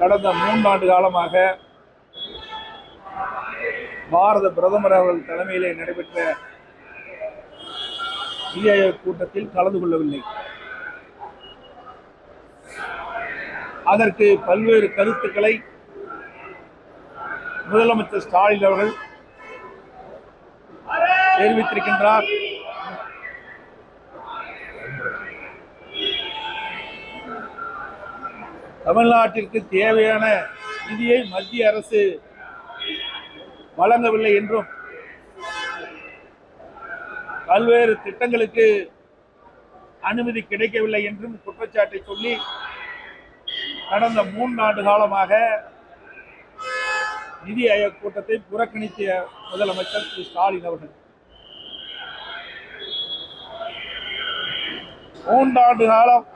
கடந்த 3 ஆண்டு காலமாக பாரத பிரதமர் அவர்கள் தலைமையிலே நடைபெற்ற நிதி ஆயோக் கூட்டத்தில் கலந்து கொள்ளவில்லை. அதற்கு பல்வேறு கருத்துக்களை முதலமைச்சர் ஸ்டாலின் அவர்கள் தெரிவித்திருக்கின்றார். தமிழ்நாட்டிற்கு தேவையான நிதியை மத்திய அரசு வழங்கவில்லை என்றும், பல்வேறு திட்டங்களுக்கு அனுமதி கிடைக்கவில்லை என்றும் குற்றச்சாட்டை சொல்லி கடந்த 3 ஆண்டு காலமாக நிதி ஆயோக் கூட்டத்தை புறக்கணித்த முதலமைச்சர் திரு ஸ்டாலின் அவர்கள் 3 ஆண்டு காலம்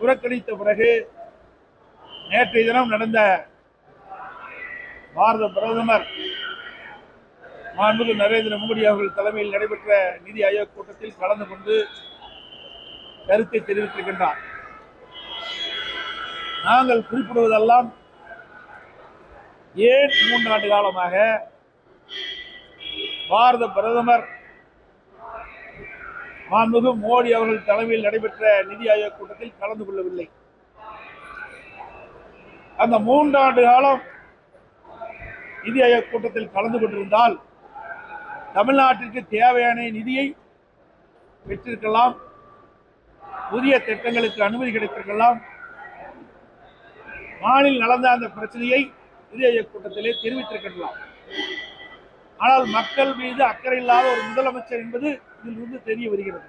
புறக்கணித்த பிறகு நேற்றைய தினம் நடந்த பாரத பிரதமர் மாண்புமிகு நரேந்திர மோடி அவர்கள் தலைமையில் நடைபெற்ற நிதி ஆயோக் கூட்டத்தில் கலந்து கொண்டு கருத்தை தெரிவித்திருக்கின்றார். நாங்கள் குறிப்பிடுவதெல்லாம் ஏன் 3 ஆண்டு காலமாக பாரத பிரதமர் மாண்புமிகு மோடி அவர்கள் தலைமையில் நடைபெற்ற நிதி ஆயோக் கூட்டத்தில் கலந்து கொள்ளவில்லை. அந்த 3 ஆண்டு காலம் நிதி ஆயோக் கூட்டத்தில் கலந்து கொண்டிருந்தால் தமிழ்நாட்டிற்கு தேவையான நிதியை பெற்றிருக்கலாம், புதிய திட்டங்களுக்கு அனுமதி கிடைத்திருக்கலாம், மாநில நடந்த அந்த பிரச்சனையை நிதி ஆயோக் கூட்டத்திலே தெரிவித்திருக்கலாம். ஆனால் மக்கள் மீது அக்கறை இல்லாத ஒரு முதலமைச்சர் என்பது இதிலிருந்து தெரிய வருகிறது.